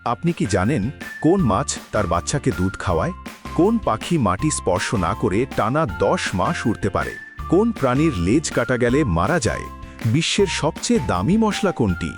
আপনি কি জানেন কোন মাছ তার বাচ্চাকে দুধ খাওয়ায়? কোন পাখি মাটি স্পর্শ না করে টানা 10 মাস উড়তে পারে? কোন প্রাণীর লেজ কাটা গেলে মারা যায়? বিশ্বের সবচেয়ে দামি মশলা কোনটি?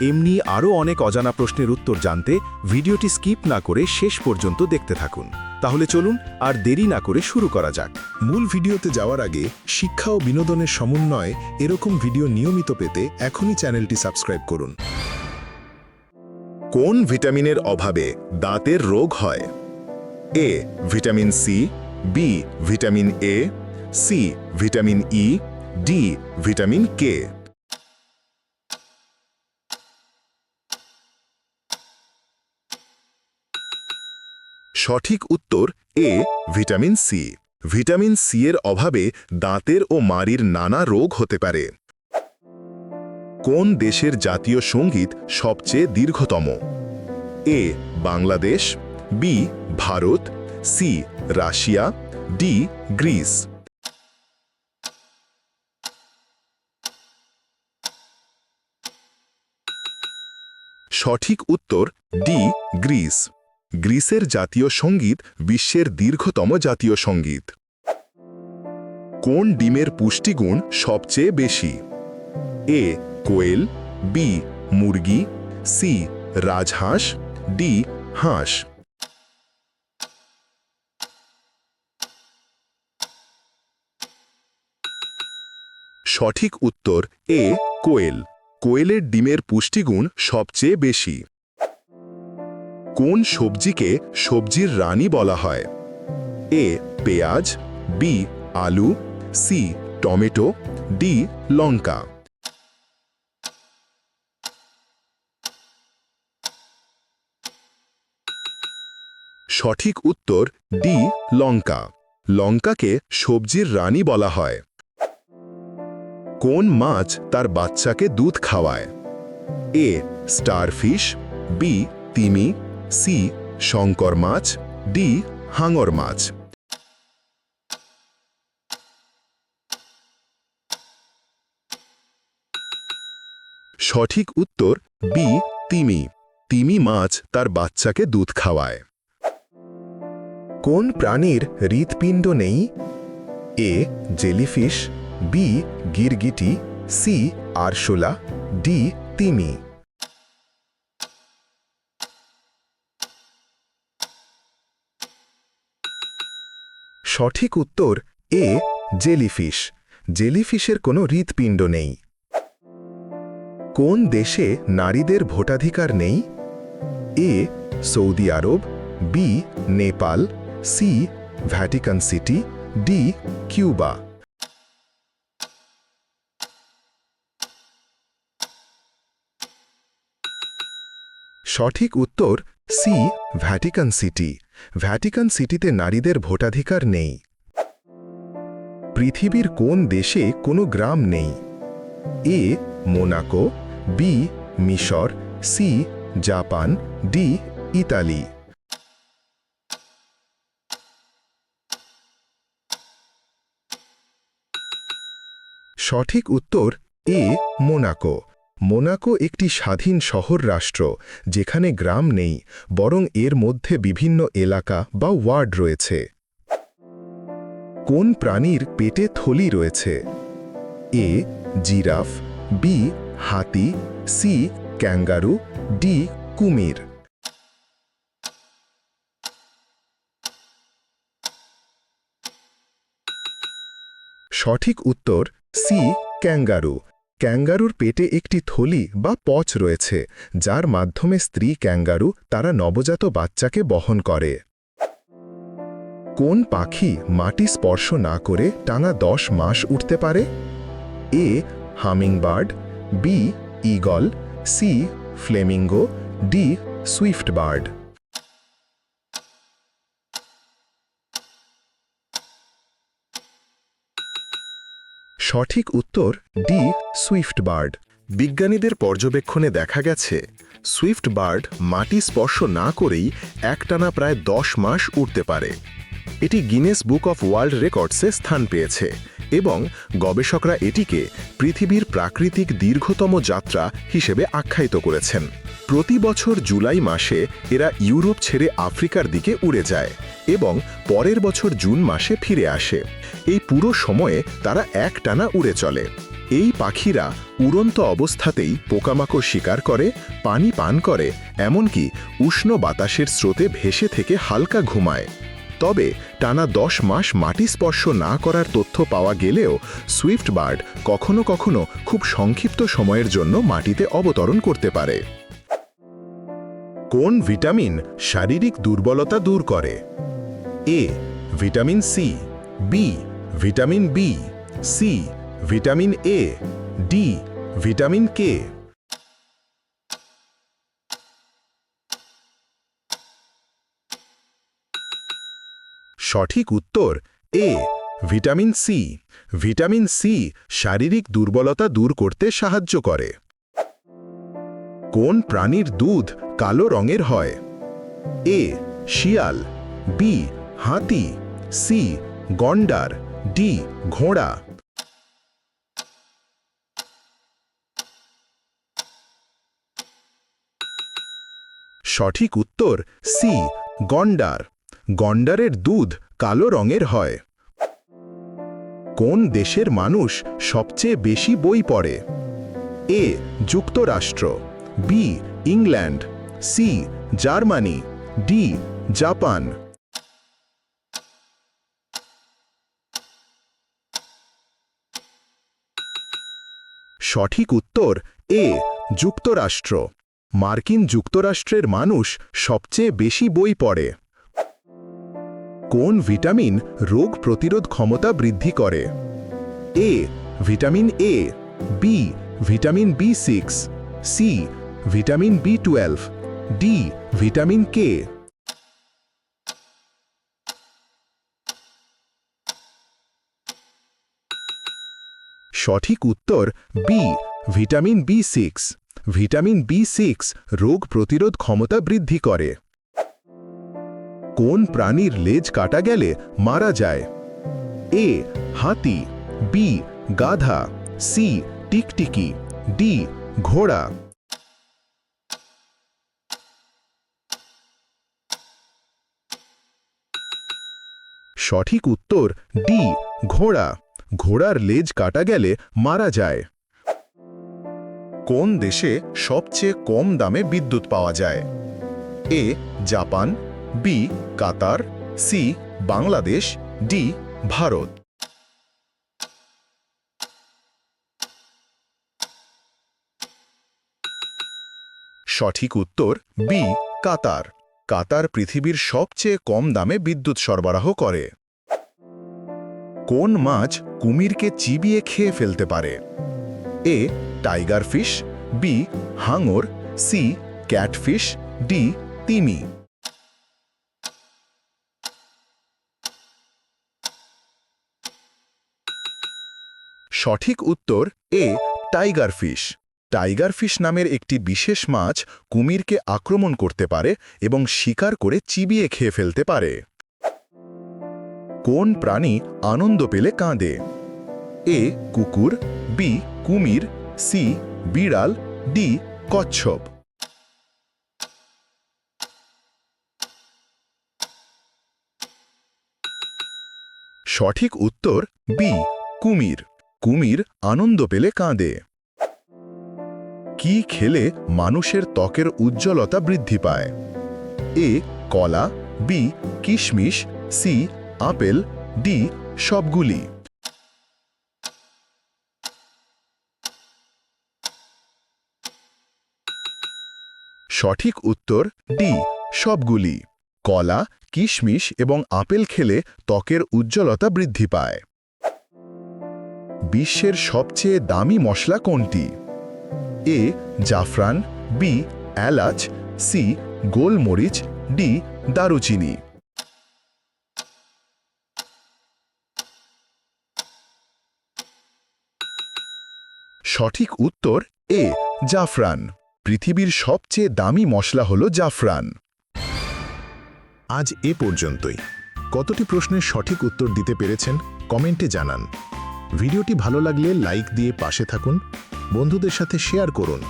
এমনি আরও অনেক অজানা প্রশ্নের উত্তর জানতে ভিডিওটি স্কিপ না করে শেষ পর্যন্ত দেখতে থাকুন। তাহলে চলুন আর দেরি না করে শুরু করা যাক। মূল ভিডিওতে যাওয়ার আগে শিক্ষা ও বিনোদনের সমন্বয়ে এরকম ভিডিও নিয়মিত পেতে এখনই চ্যানেলটি সাবস্ক্রাইব করুন। কোন ভিটামিনের অভাবে দাঁতের রোগ হয়? A vitamin C, B vitamin A, C vitamin E, D vitamin K. সঠিক উত্তর A vitamin C. Vitamin C এর অভাবে দাঁতের ও মাড়ির নানা রোগ হতে পারে। কোন দেশের জাতীয় সঙ্গীত সবচেয়ে দীর্ঘতম? A Bangladesh, B Bharat, C Russia, D Greece. সঠিক উত্তর ডি গ্রিস। গ্রিসের জাতীয় সঙ্গীত বিশ্বের দীর্ঘতম জাতীয় সঙ্গীত। কোন ডিমের পুষ্টিগুণ সবচেয়ে বেশি? এ কোয়েল, বি মুরগি, সি রাজহাঁস, ডি হাঁস। সঠিক উত্তর এ কোয়েল। কোয়েলের ডিমের পুষ্টিগুণ সবচেয়ে বেশি। কোন সবজিকে সবজির রানী বলা হয়? এ পেঁয়াজ, বি আলু, সি টমেটো, ডি লঙ্কা। সঠিক উত্তর ডি লঙ্কা। লঙ্কাকে সবজির রানী বলা হয়। কোন মাছ তার বাচ্চাকে দুধ খাওয়ায়? এ স্টারফিশ, বি তিমি, সি শঙ্কর মাছ, ডি হাঙর মাছ। সঠিক উত্তর বি তিমি। তিমি মাছ তার বাচ্চাকে দুধ খাওয়ায়। কোন প্রাণীর হৃৎপিণ্ড নেই? এ জেলিফিশ, বি গিরগিটি, সি আরশোলা, ডি তিমি। সঠিক উত্তর এ জেলিফিশ। জেলিফিশের কোনো হৃৎপিণ্ড নেই। কোন দেশে নারীদের ভোটাধিকার নেই? A Saudi Arab, B Nepal, C Vatican City, D Cuba. সঠিক উত্তর সি ভ্যাটিকান সিটি। ভ্যাটিকান সিটিতে নারীদের ভোটাধিকার নেই। পৃথিবীর কোন দেশে কোনো গ্রাম নেই? এ মোনাকো, বি মিশর, সি জাপান, ডি ইতালি। সঠিক উত্তর এ মোনাকো। মোনাকো একটি স্বাধীন শহর রাষ্ট্র যেখানে গ্রাম নেই, বরং এর মধ্যে বিভিন্ন এলাকা বা ওয়ার্ড রয়েছে। কোন প্রাণীর পেটে থলি রয়েছে? এ জিরাফ, বি হাতি, সি ক্যাঙ্গারু, ডি কুমির। সঠিক উত্তর সি ক্যাঙ্গারু। ক্যাঙ্গারুর পেটে একটি থলি বা পচ রয়েছে, যার মাধ্যমে স্ত্রী ক্যাঙ্গারু তারা নবজাত বাচ্চাকে বহন করে। কোন পাখি মাটি স্পর্শ না করে টানা 10 মাস উঠতে পারে? A hummingbird, B eagle, C flamingo, D swift bird. সঠিক উত্তর ডি সুইফট বার্ড। বিজ্ঞানীদের পর্যবেক্ষণে দেখা গেছে সুইফট বার্ড মাটি স্পর্শ না করেই একটানা প্রায় 10 মাস উড়তে পারে। এটি গিনেস বুক অফ ওয়ার্ল্ড রেকর্ডসে স্থান পেয়েছে এবং গবেষকরা এটিকে পৃথিবীর প্রাকৃতিক দীর্ঘতম যাত্রা হিসেবে আখ্যায়িত করেছেন। প্রতি বছর জুলাই মাসে এরা ইউরোপ ছেড়ে আফ্রিকার দিকে উড়ে যায় এবং পরের বছর জুন মাসে ফিরে আসে। এই পুরো সময়ে তারা একটানা উড়ে চলে। এই পাখিরা উড়ন্ত অবস্থাতেই পোকামাকড় শিকার করে, পানি পান করে, এমনকি উষ্ণ বাতাসের স্রোতে ভেসে থেকে হালকা ঘুমায়। তবে টানা 10 মাস মাটি স্পর্শ না করার তথ্য পাওয়া গেলেও সুইফট বার্ড কখনো কখনো খুব সংক্ষিপ্ত সময়ের জন্য মাটিতে অবতরণ করতে পারে। কোন ভিটামিন শারীরিক দুর্বলতা দূর করে? A vitamin C, B vitamin B, C vitamin A, D vitamin K. সঠিক উত্তর A vitamin C. Vitamin C শারীরিক দুর্বলতা দূর করতে সাহায্য করে। কোন প্রাণীর দুধ কালো রঙের হয়? এ শিয়াল, বি হাতি, সি গন্ডার, ডি ঘোড়া। সঠিক উত্তর সি গন্ডার। গন্ডারের দুধ কালো রঙের হয়। কোন দেশের মানুষ সবচেয়ে বেশি বই পড়ে? এ যুক্তরাষ্ট্র, B England, C Germany, D Japan. সঠিক উত্তর এ যুক্তরাষ্ট্র। মার্কিন যুক্তরাষ্ট্রের মানুষ সবচেয়ে বেশি বই পড়ে। কোন ভিটামিন রোগ প্রতিরোধ ক্ষমতা বৃদ্ধি করে? A vitamin A, B vitamin বি6, সি ভিটামিন বি12, ডি ভিটামিন কে। সঠিক উত্তর বি ভিটামিন বি6। ভিটামিন বি6 রোগ প্রতিরোধ ক্ষমতা বৃদ্ধি করে। কোন প্রাণীর লেজ কাটা গেলে মারা যায়? এ হাতি, বি গাধা, সি টিকটিকি, ডি ঘোড়া। সঠিক উত্তর ডি ঘোড়া। ঘোড়ার লেজ কাটা গেলে মারা যায়। কোন দেশে সবচেয়ে কম দামে বিদ্যুৎ পাওয়া যায়? A Japan, B Qatar, C Bangladesh, D Bharat. সঠিক উত্তর বি কাতার। কাতার পৃথিবীর সবচেয়ে কম দামে বিদ্যুৎ সরবরাহ করে। কোন মাছ কুমিরকে চিবিয়ে খেয়ে ফেলতে পারে? এ টাইগার ফিশ, বি হাঙর, সি ক্যাটফিশ, ডি তিমি। সঠিক উত্তর A tiger fish. Tiger fish নামের একটি বিশেষ মাছ কুমিরকে আক্রমণ করতে পারে এবং শিকার করে চিবিয়ে খেয়ে ফেলতে পারে। কোন প্রাণী আনন্দ পেলে কাঁদে? এ কুকুর, বি কুমির, সি বিড়াল, ডি কচ্ছপ। সঠিক উত্তর বি কুমির। কুমির আনন্দ পেলে কাঁদে। কি খেলে মানুষের ত্বকের উজ্জ্বলতা বৃদ্ধি পায়? এ কলা, বি কিশমিশ, সি আপেল, ডি সবগুলি। সঠিক উত্তর ডি সবগুলি। কলা, কিশমিশ এবং আপেল খেলে ত্বকের উজ্জ্বলতা বৃদ্ধি পায়। বিশ্বের সবচেয়ে দামি মশলা কোনটি? এ জাফরান, বি এলাচ, সি গোলমরিচ, ডি দারুচিনি। সঠিক উত্তর এ জাফরান। পৃথিবীর সবচেয়ে দামি মশলা হল জাফরান। আজ এ পর্যন্তই। কতটি প্রশ্নের সঠিক উত্তর দিতে পেরেছেন কমেন্টে জানান। ভিডিওটি ভালো লাগলে লাইক দিয়ে পাশে থাকুন, বন্ধুদের সাথে শেয়ার করুন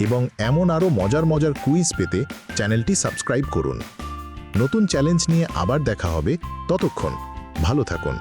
এবং এমন আরও মজার মজার কুইজ পেতে চ্যানেলটি সাবস্ক্রাইব করুন। নতুন চ্যালেঞ্জ নিয়ে আবার দেখা হবে, ততক্ষণ ভালো থাকুন।